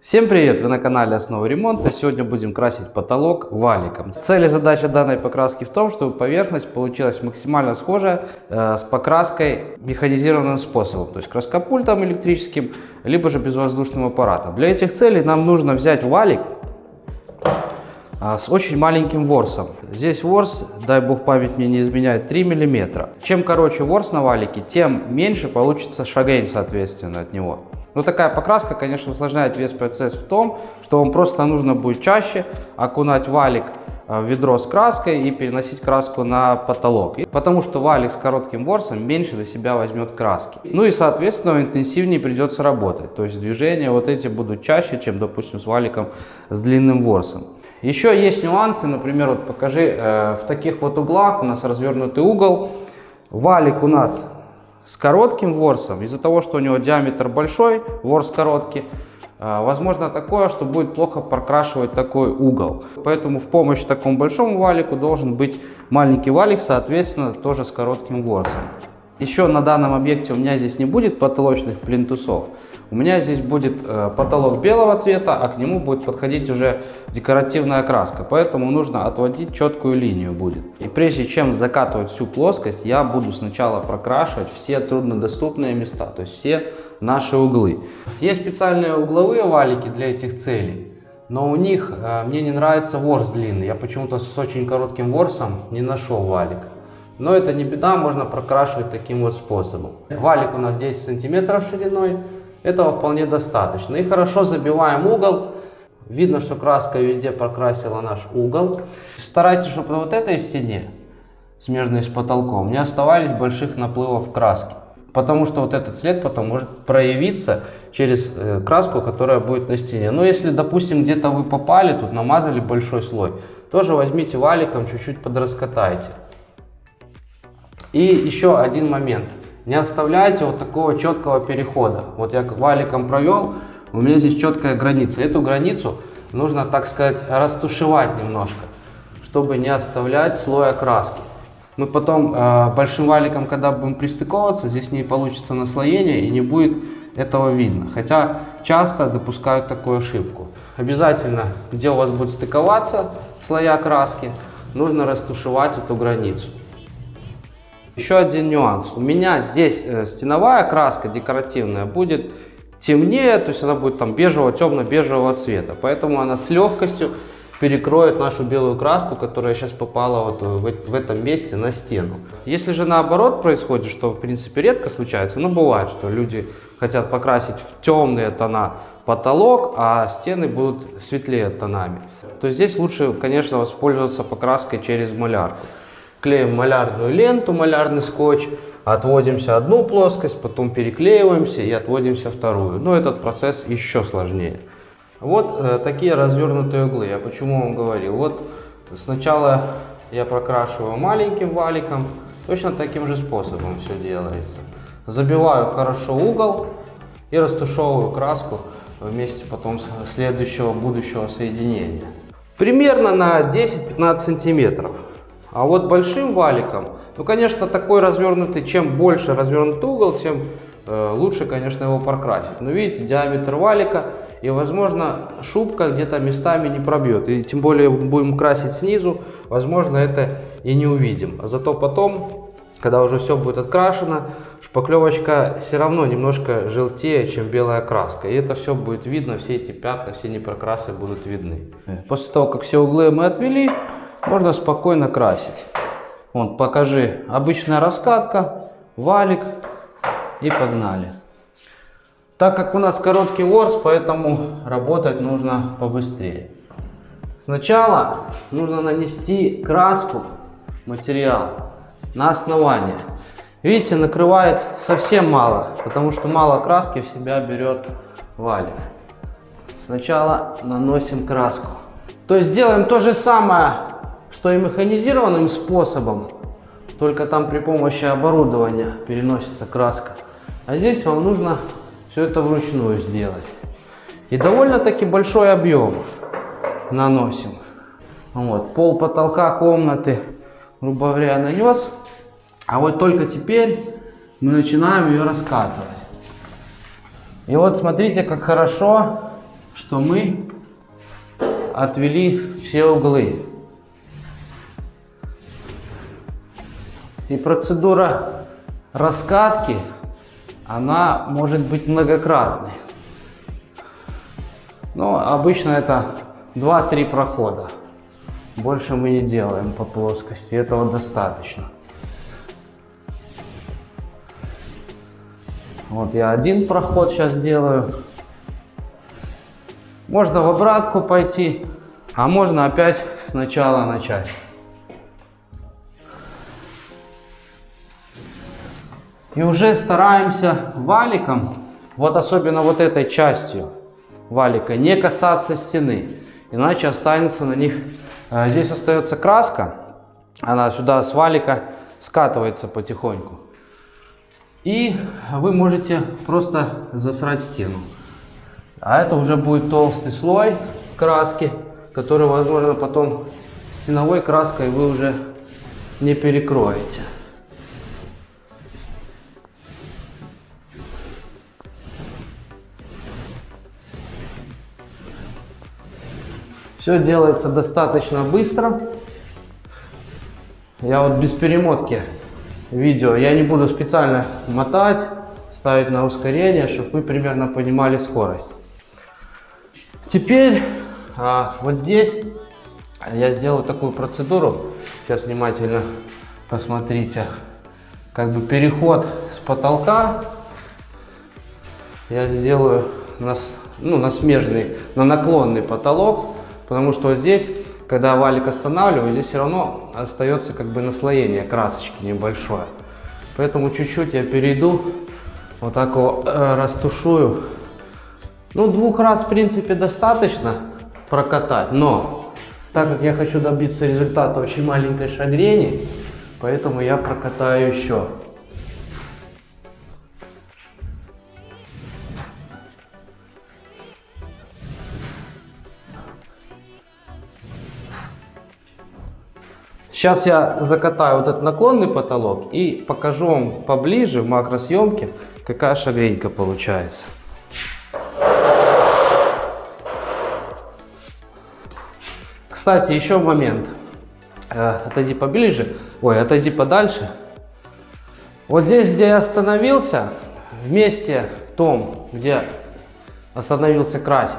Всем привет! Вы на канале Основы ремонта. Сегодня будем красить потолок валиком. Цель и задача данной покраски в том, чтобы поверхность получилась максимально схожая с покраской механизированным способом, то есть краскопультом электрическим, либо же безвоздушным аппаратом. Для этих целей нам нужно взять валик с очень маленьким ворсом. Здесь ворс, дай бог память мне не изменяет, 3 мм. Чем короче ворс на валике, тем меньше получится шагрень соответственно от него. Но такая покраска, конечно, усложняет весь процесс в том, что вам просто нужно будет чаще окунать валик в ведро с краской и переносить краску на потолок. Потому что валик с коротким ворсом меньше на себя возьмет краски. Ну и, соответственно, интенсивнее придется работать. То есть движения вот эти будут чаще, чем, допустим, с валиком с длинным ворсом. Еще есть нюансы, например, вот покажи, в таких вот углах у нас развернутый угол. Валик у нас с коротким ворсом, из-за того, что у него диаметр большой, ворс короткий, возможно такое, что будет плохо прокрашивать такой угол. Поэтому в помощь такому большому валику должен быть маленький валик, соответственно, тоже с коротким ворсом. Еще на данном объекте у меня здесь не будет потолочных плинтусов. У меня здесь будет потолок белого цвета, а к нему будет подходить уже декоративная краска. Поэтому нужно отводить четкую линию будет. И прежде чем закатывать всю плоскость, я буду сначала прокрашивать все труднодоступные места, то есть все наши углы. Есть специальные угловые валики для этих целей, но у них мне не нравится ворс длинный. Я почему-то с очень коротким ворсом не нашел валик. Но это не беда, можно прокрашивать таким вот способом. Валик у нас 10 сантиметров шириной. Этого вполне достаточно. И хорошо забиваем угол. Видно, что краска везде прокрасила наш угол. Старайтесь, чтобы на вот этой стене, смежной с потолком, не оставались больших наплывов краски. Потому что вот этот след потом может проявиться через краску, которая будет на стене. Но если, допустим, где-то вы попали, тут намазали большой слой, тоже возьмите валиком, чуть-чуть подраскатайте. И еще один момент. Не оставляйте вот такого четкого перехода. Вот я валиком провел, у меня здесь четкая граница. Эту границу нужно, так сказать, растушевать немножко, чтобы не оставлять слоя краски. Мы потом большим валиком, когда будем пристыковываться, здесь не получится наслоение и не будет этого видно. Хотя часто допускают такую ошибку. Обязательно, где у вас будет стыковаться слоя краски, нужно растушевать эту границу. Еще один нюанс. У меня здесь стеновая краска декоративная будет темнее, то есть она будет там бежевого, темно-бежевого цвета. Поэтому она с легкостью перекроет нашу белую краску, которая сейчас попала вот в этом месте на стену. Если же наоборот происходит, что в принципе редко случается, но бывает, что люди хотят покрасить в темные тона потолок, а стены будут светлее тонами, то здесь лучше, конечно, воспользоваться покраской через малярку. Клеим малярную ленту, малярный скотч, отводимся одну плоскость, потом переклеиваемся и отводимся вторую. Но этот процесс еще сложнее. Вот такие развернутые углы. Я почему вам говорил? Вот сначала я прокрашиваю маленьким валиком, точно таким же способом все делается. Забиваю хорошо угол и растушевываю краску вместе потом следующего будущего соединения. Примерно на 10-15 сантиметров. А вот большим валиком, ну, конечно, такой развернутый, чем больше развернутый угол, тем лучше, конечно, его прокрасить. Но видите, диаметр валика, и, возможно, шубка где-то местами не пробьет. И тем более будем красить снизу, возможно, это и не увидим. А зато потом, когда уже все будет открашено, шпаклевочка все равно немножко желтее, чем белая краска. И это все будет видно, все эти пятна, все непрокрасы будут видны. После того, как все углы мы отвели, можно спокойно красить. Вон, покажи, обычная раскатка, валик и погнали. Так как у нас короткий ворс, поэтому работать нужно побыстрее. Сначала нужно нанести краску, материал, на основание. Видите, накрывает совсем мало, потому что мало краски в себя берет валик. Сначала наносим краску. То есть делаем то же самое, что и механизированным способом, только там при помощи оборудования переносится краска. А здесь вам нужно все это вручную сделать. И довольно-таки большой объем наносим. Вот, пол потолка комнаты, грубо говоря, нанес. А вот только теперь мы начинаем ее раскатывать. И вот смотрите, как хорошо что мы отвели все углы. И процедура раскатки, она может быть многократной. Но обычно это 2-3 прохода. Больше мы не делаем по плоскости, этого достаточно. Вот я один проход сейчас делаю. Можно в обратку пойти, а можно опять сначала начать. И уже стараемся валиком, вот особенно вот этой частью валика, не касаться стены, иначе останется на них. Здесь остается краска, она сюда с валика скатывается потихоньку. И вы можете просто засрать стену. А это уже будет толстый слой краски, который, возможно, потом стеновой краской вы уже не перекроете. Все делается достаточно быстро. Я вот без перемотки видео, я не буду специально мотать, ставить на ускорение, чтобы вы примерно понимали скорость. Теперь вот здесь я сделаю такую процедуру. Сейчас внимательно посмотрите. Как бы переход с потолка я сделаю на смежный, на наклонный потолок. Потому что вот здесь, когда валик останавливаю, здесь все равно остается как бы наслоение красочки небольшое. Поэтому чуть-чуть я перейду, вот так вот растушую. Ну, 2 раз в принципе достаточно прокатать, но так как я хочу добиться результата очень маленькой шагрени, поэтому я прокатаю еще. Сейчас я закатаю вот этот наклонный потолок и покажу вам поближе в макросъемке, какая шагренька получается. Кстати, еще момент. Отойди поближе, отойди подальше. Вот здесь, где я остановился, в месте том, где остановился красить,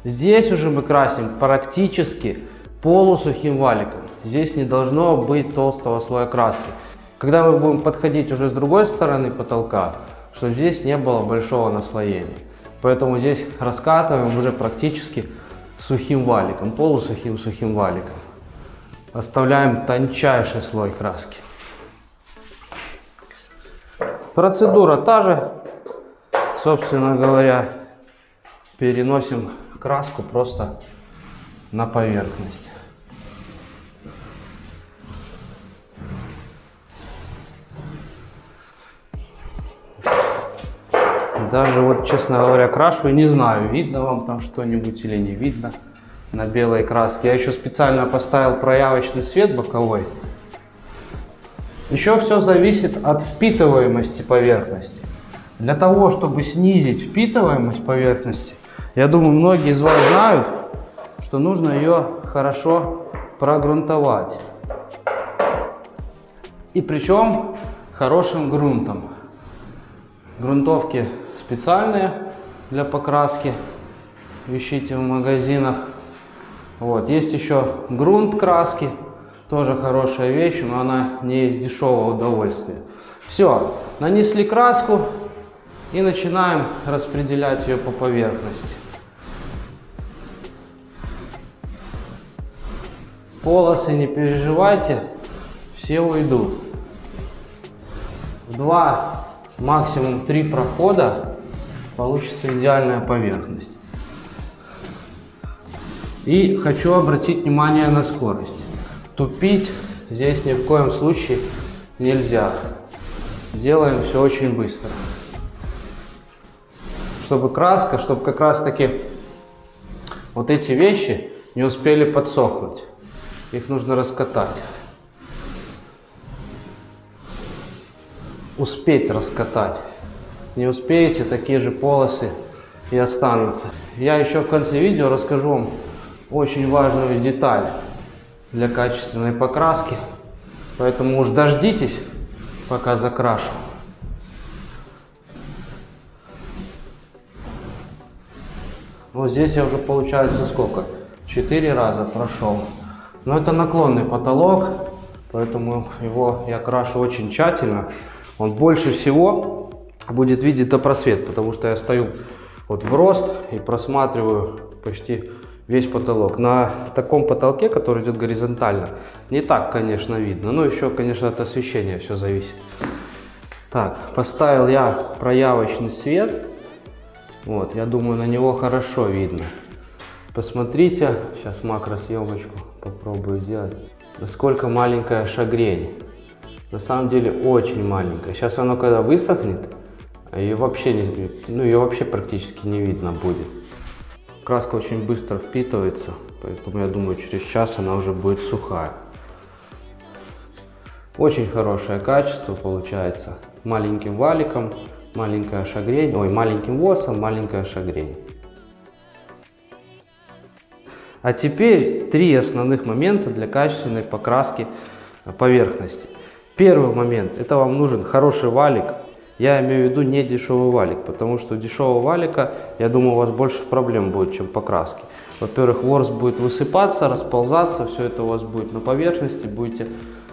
здесь уже мы красим практически полусухим валиком. Здесь не должно быть толстого слоя краски. Когда мы будем подходить уже с другой стороны потолка, чтобы здесь не было большого наслоения. Поэтому здесь раскатываем уже практически сухим валиком, полусухим сухим валиком. Оставляем тончайший слой краски. Процедура та же. Собственно говоря, переносим краску просто на поверхность. Даже вот, честно говоря, крашу и не знаю, видно вам там что-нибудь или не видно на белой краске. Я еще специально поставил проявочный свет боковой. Еще все зависит от впитываемости поверхности. Для того, чтобы снизить впитываемость поверхности, я думаю, многие из вас знают, что нужно ее хорошо прогрунтовать. И причем хорошим грунтом. Грунтовки специальные для покраски, ищите в магазинах. Вот. Есть еще грунт краски, тоже хорошая вещь, но она не из дешевого удовольствия. Все, нанесли краску и начинаем распределять ее по поверхности. Полосы, не переживайте, все уйдут. В 2, максимум 3 прохода получится идеальная поверхность. И хочу обратить внимание на скорость. Тупить здесь ни в коем случае нельзя. Делаем все очень быстро. Чтобы краска, чтобы как раз таки вот эти вещи не успели подсохнуть. Их нужно раскатать. Успеть раскатать. Не успеете, такие же полосы и останутся. Я еще в конце видео расскажу вам очень важную деталь для качественной покраски. Поэтому уж дождитесь, пока закрашу. Вот здесь я уже, получается, сколько? 4 раза прошел. Но это наклонный потолок, поэтому его я крашу очень тщательно. Он больше всего будет видеть до просвет, потому что я стою вот в рост и просматриваю почти весь потолок. На таком потолке, который идет горизонтально, не так, конечно, видно. Но еще, конечно, от освещения все зависит. Так, поставил я проявочный свет. Вот, я думаю, на него хорошо видно. Посмотрите, сейчас макросъемочку попробую сделать, насколько маленькая шагрень. На самом деле очень маленькая. Сейчас оно когда высохнет, ее вообще практически не видно будет. Краска очень быстро впитывается, поэтому я думаю, через час она уже будет сухая. Очень хорошее качество получается. Маленьким валиком, маленькая шагрень, маленьким ворсом, маленькая шагрень. А теперь 3 основных момента для качественной покраски поверхности. Первый момент, это вам нужен хороший валик. Я имею в виду не дешевый валик, потому что у дешевого валика, я думаю, у вас больше проблем будет, чем покраски. Во-первых, ворс будет высыпаться, расползаться, все это у вас будет на поверхности, будете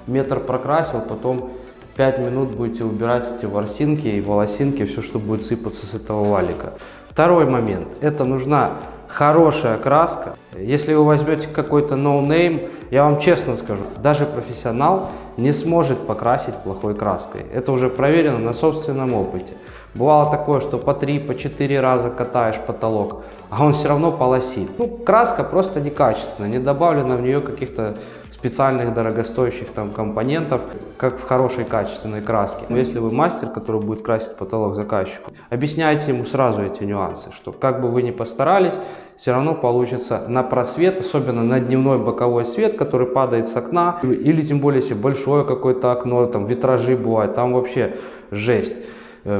метр прокрасил, потом 5 минут будете убирать эти ворсинки и волосинки, все, что будет сыпаться с этого валика. Второй момент, это нужна хорошая краска. Если вы возьмете какой-то ноунейм, я вам честно скажу, даже профессионал не сможет покрасить плохой краской. Это уже проверено на собственном опыте. Бывало такое, что по 3, по 4 раза катаешь потолок, а он все равно полосит. Краска просто некачественная, не добавлено в нее каких-то специальных дорогостоящих там компонентов, как в хорошей качественной краске. Но если вы мастер, который будет красить потолок заказчику, объясняйте ему сразу эти нюансы, что как бы вы ни постарались, все равно получится на просвет, особенно на дневной боковой свет, который падает с окна, или тем более, если большое какое-то окно, там витражи бывают, там вообще жесть.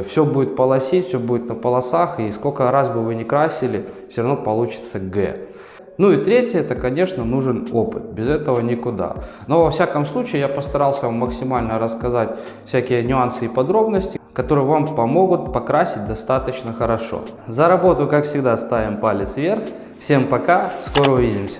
Все будет полосить, все будет на полосах, и сколько раз бы вы ни красили, все равно получится Г. Ну и третье, это, конечно, нужен опыт, без этого никуда. Но во всяком случае я постарался вам максимально рассказать всякие нюансы и подробности, которые вам помогут покрасить достаточно хорошо. За работу, как всегда, ставим палец вверх. Всем пока, скоро увидимся.